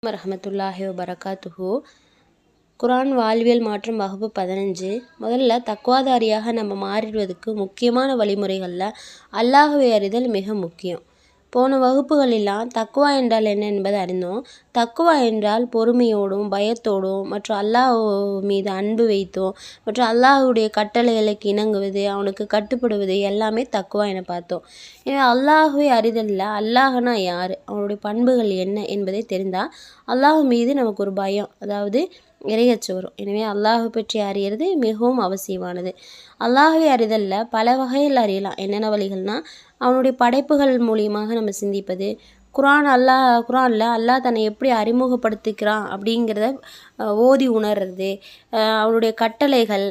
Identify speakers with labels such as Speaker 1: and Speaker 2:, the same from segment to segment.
Speaker 1: வரஹ்மத்துல்லாஹி வபரகாத்துஹு. குர்ஆன் வாழ்வியல் மாற்றம் வகுப்பு 15. முதல்ல தக்வாதாரியாக நம்ம மாறிடுவதற்கு முக்கியமான வழிமுறைகளில் அல்லாஹ்வை அறிதல் மிக முக்கியம். போன வகுப்புகளெல்லாம் தக்வா என்றால் என்ன என்பதை அறிந்தோம். தக்வா என்றால் பொறுமையோடும் பயத்தோடும் மற்றும் அல்லாஹ் மீது அன்பு வைத்தோம் மற்றும் அல்லாஹுடைய கட்டளைகளுக்கு இணங்குவது, அவனுக்கு கட்டுப்படுவது எல்லாமே தக்வா என பார்த்தோம். எனவே அல்லாஹ்வை அறிதலில் அல்லாஹ்னா யார், அவனுடைய பண்புகள் என்ன என்பதை தெரிந்தால் அல்லாஹ் மீது நமக்கு ஒரு பயம், அதாவது இறையச்ச வரும். எனவே அல்லாஹ் பற்றி அறியறது மிகவும் அவசியமானது. அல்லாஹ்வை அறிதலில் பல வகையில் அறியலாம். என்னென்ன வழிகள்னால், அவனுடைய படைப்புகள் மூலியமாக நம்ம சிந்திப்பது, குர்ஆனில் அல்லாஹ் தன்னை எப்படி அறிமுகப்படுத்திக்கிறான் அப்படிங்கிறத ஓதி உணர்றது, அவனுடைய கட்டளைகள்,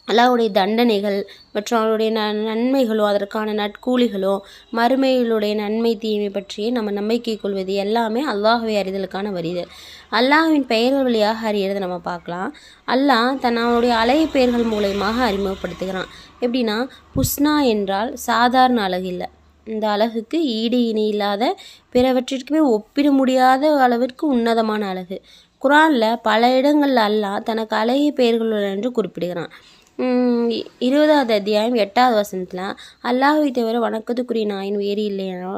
Speaker 1: அல்லாஹ்வுடைய தண்டனைகள் மற்றும் அவருடைய நன்மைகளோ அதற்கான நற்கூலிகளோ மறுமைகளுடைய நன்மை தீமை பற்றியே நம்ம நம்பிக்கை கொள்வது எல்லாமே அல்லாஹ்வை அறிதலுக்கான வழிகள். அல்லாஹ்வின் பெயர்கள் வழியாக அறியறதை நம்ம பார்க்கலாம். அல்லாஹ் அவனுடைய அழகிய பெயர்கள் மூலயமாக அறிமுகப்படுத்துகிறான். எப்படின்னா, ஹுஸ்னா என்றால் சாதாரண அழகு இல்லை, இந்த அழகுக்கு ஈடு இணை இல்லாத, பிறவற்றிற்குமே ஒப்பிட முடியாத அளவிற்கு உன்னதமான அழகு. குர்ஆனில் பல இடங்களில் அல்லாஹ் தனக்கு அழகிய பெயர்கள் என்று குறிப்பிடுகிறான். 20வது அத்தியாயம் 8வது வசனத்தில் அல்லாஹ்வை தவிர வணக்கத்துக்குரிய நாயன் வேறு இல்லையோ,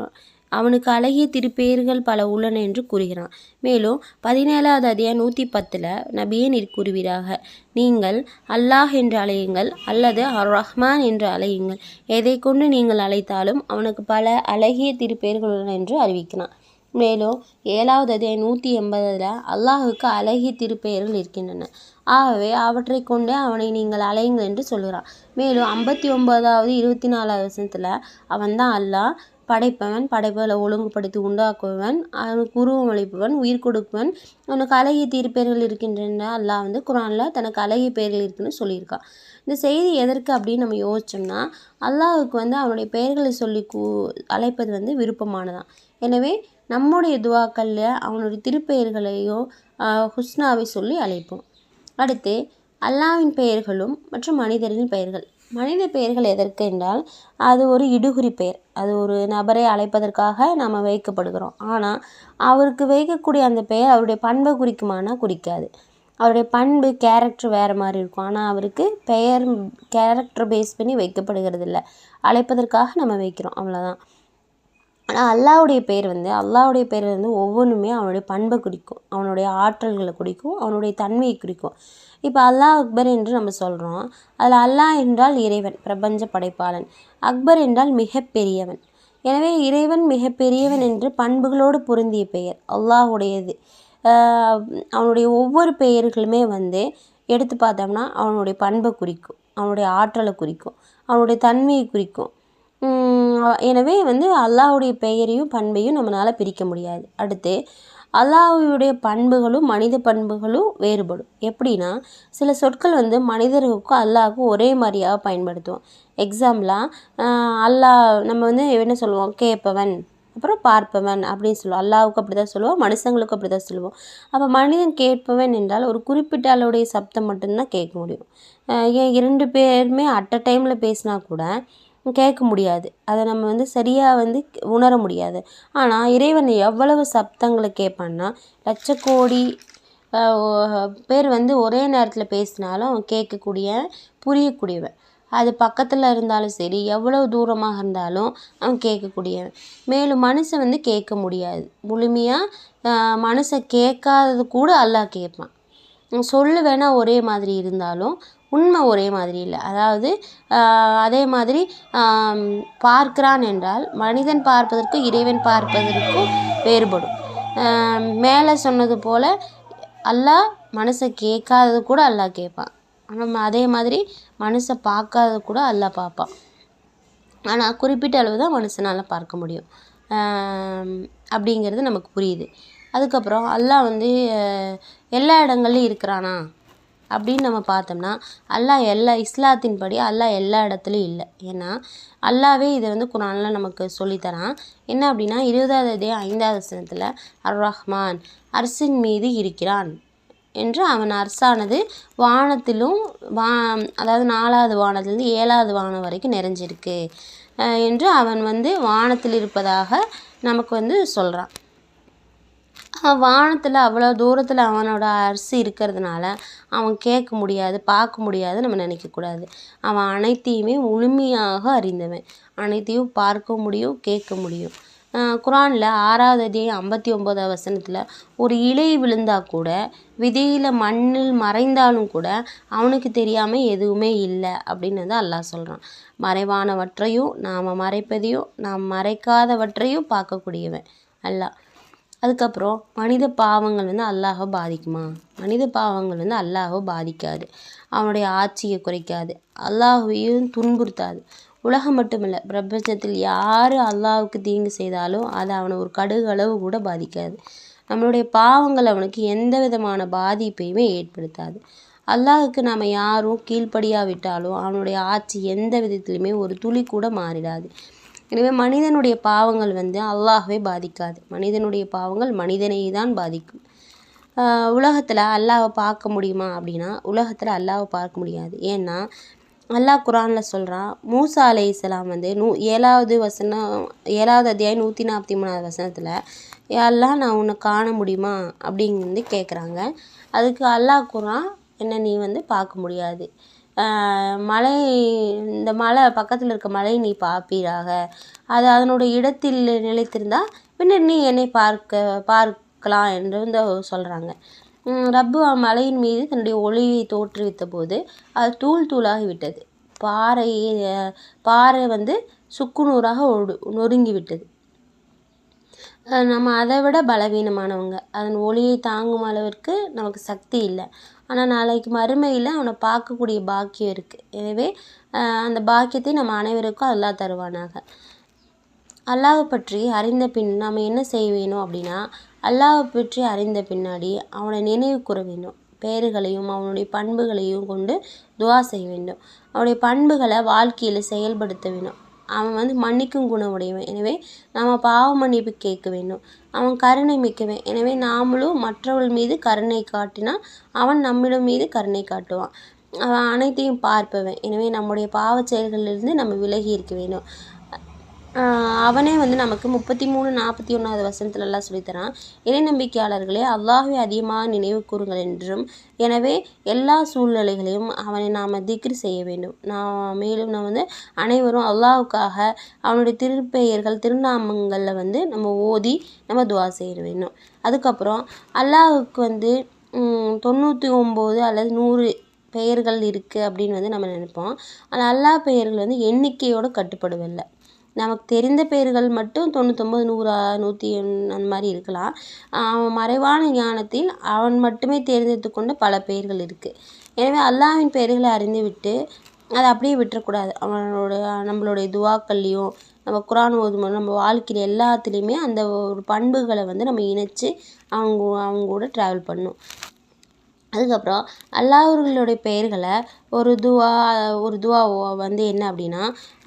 Speaker 1: அவனுக்கு அழகிய திருப்பெயர்கள் பல உள்ளன என்று கூறுகிறான். மேலும் 17வது அத்தியாயம் 110 நபியே நீர் கூறுவீராக, நீங்கள் அல்லாஹ் என்று அழையுங்கள் அல்லது அர் ரஹ்மான் என்று அழையுங்கள், எதை கொண்டு நீங்கள் அழைத்தாலும் அவனுக்கு பல அழகிய திருப்பெயர்கள் உள்ளன என்று அறிவிக்கிறான். மேலும் 7வது அத்தியாயம் 180 அல்லாஹுக்கு அழகிய திருப்பெயர்கள் இருக்கின்றன, ஆகவே அவற்றை கொண்டு அவனை நீங்கள் அழையுங்கள் என்று சொல்கிறான். மேலும் 59வது 24வது வசனத்தில் அவன்தான் அல்லாஹ், படைப்பவன், படைப்புகளை ஒழுங்குபடுத்தி உண்டாக்குவன், அவனுக்கு உருவம் அளிப்பவன், உயிர் கொடுப்பவன், அவனுக்கு அழகிய திருப்பெயர்கள் இருக்கின்றன. அல்லாஹ் குர்ஆனில் தனக்கு அழகிய பெயர்கள் இருக்குன்னு சொல்லியிருக்கான். இந்த செய்தி எதற்கு அப்படின்னு நம்ம யோசிச்சோம்னா, அல்லாஹுக்கு அவனுடைய பெயர்களை சொல்லி அழைப்பது விருப்பமானதான். எனவே நம்முடைய துவாக்களில் அவனுடைய திருப்பெயர்களையோ ஹுஸ்னாவை சொல்லி அழைப்போம். அடுத்து அல்லாஹ்வின் பெயர்களும் மற்றும் மனிதரின் பெயர்கள். மனித பெயர்கள் எதற்கு என்றால், அது ஒரு இடுகுறி பெயர், அது ஒரு நபரை அழைப்பதற்காக நாம் வைக்கப்படுகிறோம். ஆனால் அவருக்கு வைக்கக்கூடிய அந்த பெயர் அவருடைய பண்பை குறிக்குமானா குறிக்காது. அவருடைய பண்பு கேரக்டர் வேறு மாதிரி இருக்கும். ஆனால் அவருக்கு பெயர் கேரக்டர் பேஸ் பண்ணி வைக்கப்படுகிறது இல்லை, அழைப்பதற்காக நம்ம வைக்கிறோம், அவ்வளோதான். ஆனால் அல்லாஹ்வுடைய பெயர் ஒவ்வொன்றுமே அவனுடைய பண்பை குறிக்கும், அவனுடைய ஆற்றல்களை குறிக்கும், அவனுடைய தன்மையை குறிக்கும். இப்போ அல்லாஹ் அக்பர் என்று நம்ம சொல்கிறோம். அதில் அல்லாஹ் என்றால் இறைவன், பிரபஞ்ச படைப்பாளன். அக்பர் என்றால் மிகப்பெரியவன். எனவே இறைவன் மிகப்பெரியவன் என்று பண்புகளோடு பொருந்திய பெயர் அல்லாஹ்வுடையது. அவனுடைய ஒவ்வொரு பெயர்களுமே எடுத்து பார்த்தோம்னா அவனுடைய பண்பை குறிக்கும், அவனுடைய ஆற்றலை குறிக்கும், அவனுடைய தன்மையை குறிக்கும். எனவே அல்லாஹ்வுடைய பெயரையும் பண்பையும் நம்மளால் பிரிக்க முடியாது. அடுத்து அல்லாஹ்வுடைய பண்புகளும் மனித பண்புகளும் வேறுபடும். எப்படின்னா, சில சொற்கள் மனிதர்களுக்கும் அல்லாஹ்வுக்கும் ஒரே மாதிரியாக பயன்படுத்துவோம். எக்ஸாம்பிளாக அல்லாஹ் நம்ம என்ன சொல்லுவோம், கேட்பவன், அப்புறம் பார்ப்பவன் அப்படின்னு சொல்லுவோம். அல்லாஹ்வுக்கு அப்படி தான் சொல்லுவோம், மனுஷங்களுக்கு அப்படி தான் சொல்லுவோம். அப்போ மனிதன் கேட்பவன் என்றால் ஒரு குறிப்பிட்ட அளவுடைய சப்தம் மட்டும்தான் கேட்க முடியும். ஏன் 2 பேருமே அட் அ டைமில் பேசினா கூட கேட்க முடியாது, அதை நம்ம சரியாக உணர முடியாது. ஆனால் இறைவன் எவ்வளவு சப்தங்களை கேட்பான்னா, லட்சக்கோடி பேர் ஒரே நேரத்தில் பேசினாலும் அவன் கேட்கக்கூடிய, புரியக்கூடியவன். அது பக்கத்தில் இருந்தாலும் சரி, எவ்வளவு தூரமாக இருந்தாலும் அவன் கேட்கக்கூடியவன். மேலும் மனுஷன் கேட்க முடியாது முழுமையாக, மனுஷன் கேட்காதது கூட அல்லாஹ் கேட்பான். சொல்லு வேணால் ஒரே மாதிரி இருந்தாலும் உண்மை ஒரே மாதிரி இல்லை. அதாவது அதே மாதிரி பார்க்கிறான் என்றால் மனிதன் பார்ப்பதற்கும் இறைவன் பார்ப்பதற்கும் வேறுபடும். மேலே சொன்னது போல் அல்லாஹ் மனுஷன் கேட்காதது கூட அல்லாஹ் கேட்பான். நம்ம அதே மாதிரி மனுஷன் பார்க்காதது கூட அல்லாஹ் பார்ப்பான். ஆனால் குறிப்பிட்ட அளவு தான் மனுஷனால் பார்க்க முடியும் அப்படிங்கிறது நமக்கு புரியுது. அதுக்கப்புறம் அல்லாஹ் எல்லா இடங்கள்லையும் இருக்கிறானா அப்படின்னு நம்ம பார்த்தோம்னா, இஸ்லாத்தின்படி அல்லாஹ் எல்லா இடத்துலையும் இல்லை. ஏன்னா அல்லாஹ்வே இதை குர்ஆனில் நமக்கு சொல்லித்தரான். என்ன அப்படின்னா, 20வது அத்தியாயம் 5வது வசனத்தில் அர் ரஹ்மான் அர்சின் மீது இருக்கிறான் என்று, அவன் அர்சானது வானத்திலும் அதாவது 4வது வானத்திலிருந்து 7வது வானம் வரைக்கும் நிறைஞ்சிருக்கு என்று அவன் வானத்தில் இருப்பதாக நமக்கு வந்து சொல்கிறான். வானத்தில் அவ்வளோ தூரத்தில் அவனோட அரசு இருக்கிறதுனால அவன் கேட்க முடியாது, பார்க்க முடியாது நம்ம நினைக்கக்கூடாது. அவன் அனைத்தையுமே முழுமையாக அறிந்தவன். அனைத்தையும் பார்க்க முடியும், கேட்க முடியும். குரானில் 6வது அத்தியாயம் 59வது வசனத்தில் ஒரு இலை விழுந்தால் கூட, விதையில் மண்ணில் மறைந்தாலும் கூட அவனுக்கு தெரியாமல் எதுவுமே இல்லை அப்படின்னு வந்து அல்லாஹ் சொல்கிறான். மறைவானவற்றையும் நாம் மறைப்பதையும் நாம் மறைக்காதவற்றையும் பார்க்கக்கூடியவன் அல்லாஹ். அதுக்கப்புறம் மனித பாவங்கள் வந்து அல்லாஹை பாதிக்குமா? மனித பாவங்கள் வந்து அல்லாஹை பாதிக்காது, அவனுடைய ஆட்சியை குறைக்காது, அல்லாஹையும் துன்புறுத்தாது. உலகம் மட்டுமில்லை, பிரபஞ்சத்தில் யார் அல்லாஹுக்கு தீங்கு செய்தாலும் அது அவனை ஒரு கடுகளவு கூட பாதிக்காது. நம்மளுடைய பாவங்கள் அவனுக்கு எந்த விதமான பாதிப்பையுமே ஏற்படுத்தாது. அல்லாஹுக்கு நாம் யாரும் கீழ்ப்படியாவிட்டாலும் அவனுடைய ஆட்சி எந்த விதத்திலுமே ஒரு துளி கூட மாறிடாது. எனவே மனிதனுடைய பாவங்கள் வந்து அல்லாஹ்வை பாதிக்காது. மனிதனுடைய பாவங்கள் மனிதனை தான் பாதிக்கும். உலகத்தில் அல்லாஹ்வை பார்க்க முடியுமா அப்படின்னா, உலகத்தில் அல்லாஹ்வை பார்க்க முடியாது. ஏன்னா அல்லாஹ் குரானில் சொல்கிறான், மூசா அலைஹிஸ்ஸலாம் வந்து 7வது அத்தியாயம் 143வது வசனத்தில், அல்லாஹ் நான் உன்னை காண முடியுமா அப்படின்னு வந்து கேட்குறாங்க. அதுக்கு அல்லாஹ் குரான், என்ன நீ வந்து பார்க்க முடியாது, மலை இந்த மலை பக்கத்தில் இருக்க மலை நீ பார்ப்பீராக, அது அதனுடைய இடத்தில் நிலைத்திருந்தால் பின்னர் நீ என்னை பார்க்கலாம் என்று வந்து சொல்கிறாங்க. ரப்பு மலையின் மீது தன்னுடைய ஒளியை தோற்றுவித்த போது அது தூள் தூளாகி விட்டது. பாறை வந்து சுக்குநூறாக நொறுங்கி விட்டது. நம்ம அதை விட பலவீனமானவங்க. அதன் ஒளியை தாங்கும் அளவிற்கு நமக்கு சக்தி இல்லை. ஆனால் நாளைக்கு மறுமையில் அவனை பார்க்கக்கூடிய பாக்கியம் இருக்குது. எனவே அந்த பாக்கியத்தை நம்ம அனைவருக்கும் அல்லாஹ் தருவானாக. அல்லாஹ் பற்றி அறிந்த பின் நாம் என்ன செய்ய வேணும் அப்படின்னா, அல்லாஹ் பற்றி அறிந்த பின்னாடி அவனை நினைவு கூற வேண்டும். பெயர்களையும் அவனுடைய பண்புகளையும் கொண்டு துவா செய்ய வேண்டும். அவனுடைய பண்புகளை வாழ்க்கையில் செயல்படுத்த வேண்டும். அவன் வந்து மன்னிக்கும் குணம் உடையவன். எனவே நாம் பாவ மன்னிப்பு கேட்க வேண்டும். அவன் கருணை மிக்கவன். எனவே நாமளும் மற்றவர்கள் மீது கருணை காட்டினால் அவன் நம்மிடம் மீது கருணை காட்டுவான். அவன் அனைத்தையும் பார்ப்பவன். எனவே நம்முடைய பாவச் செயல்களிலிருந்து நம்ம விலகி இருக்க வேண்டும். அவனே வந்து நமக்கு 33, 41வது வசனத்துல எல்லாம் சொல்லித்தரான், இறை நம்பிக்கையாளர்களே அல்லாஹ்வை அதிகமாக நினைவு கூறுங்கள் என்றும், எனவே எல்லா சூழ்நிலைகளையும் அவனை நாம் திக்ர் செய்ய வேண்டும். மேலும் நம்ம வந்து அனைவரும் அல்லாஹுக்காக அவனுடைய திருப்பெயர்கள் திருநாமங்களில் வந்து நம்ம ஓதி நம்ம துவா செய்ய வேண்டும். அதுக்கப்புறம் அல்லாஹுக்கு வந்து 99 அல்லது 100 பெயர்கள் இருக்குது அப்படின்னு வந்து நம்ம நினைப்போம். ஆனால் அல்லாஹ் பெயர்கள் வந்து எண்ணிக்கையோடு கட்டுப்படுவதில்லை. நமக்கு தெரிந்த பெயர்கள் மட்டும் 99, 100, 100 அந்த மாதிரி இருக்கலாம். அவன் மறைவான ஞானத்தில் அவன் மட்டுமே தேர்ந்தெடுத்து கொண்ட பல பெயர்கள் இருக்குது. எனவே அல்லாஹ்வின் பெயர்களை அறிந்துவிட்டு அதை அப்படியே விட்டுறக்கூடாது. நம்மளுடைய துவாக்கள்லையும் நம்ம குரான் ஓதும்போது நம்ம வாழ்க்கையில் எல்லாத்துலேயுமே அந்த ஒரு பண்புகளை வந்து நம்ம இணைச்சி அவங்க கூட ட்ராவல் பண்ணணும். அதுக்கப்புறம் அல்லாஹ்வுடைய பெயர்களை ஒரு துவா வந்து என்ன அப்படின்னா,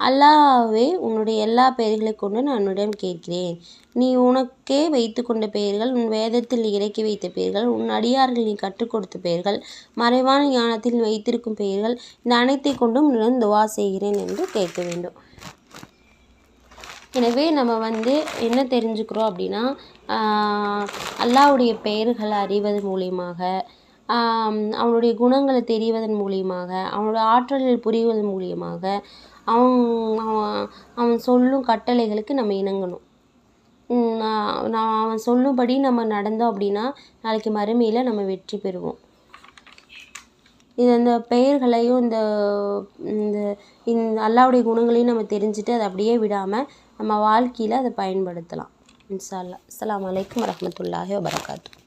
Speaker 1: அல்லாஹ்வே உன்னுடைய எல்லா பெயர்களை கொண்டு நான் உன்னிடம் கேட்கிறேன். நீ உனக்கே வைத்து கொண்ட பெயர்கள், உன் வேதத்தில் இறக்கி வைத்த பெயர்கள், உன் அடியார்கள் நீ கற்றுக் கொடுத்த பெயர்கள், மறைவான ஞானத்தில் வைத்திருக்கும் பெயர்கள், இந்த அனைத்தை கொண்டும் உன்னிடம் துவா செய்கிறேன் என்று கேட்க வேண்டும். எனவே நம்ம வந்து என்ன தெரிஞ்சுக்கிறோம் அப்படின்னா, அல்லாஹ்வுடைய பெயர்களை அறிவது மூலியமாக, அவனுடைய குணங்களை தெரிவதன் மூலியமாக, அவனுடைய ஆற்றல்கள் புரிவதன் மூலியமாக, அவன் சொல்லும் கட்டளைகளுக்கு நம்ம இணங்கணும். அவன் சொல்லும்படி நம்ம நடந்தோம் அப்படின்னா நாளைக்கு மறுமையில் நம்ம வெற்றி பெறுவோம். இந்த பெயர்களையும் இந்த அல்லாஹ்வுடைய குணங்களையும் நம்ம தெரிஞ்சுட்டு அதை அப்படியே விடாமல் நம்ம வாழ்க்கையில் அதை பயன்படுத்தலாம். இன்ஷா அல்லாஹ். அஸ்ஸலாமு அலைக்கும் வரஹ்மத்துல்லாஹி வபரகாத்துஹு.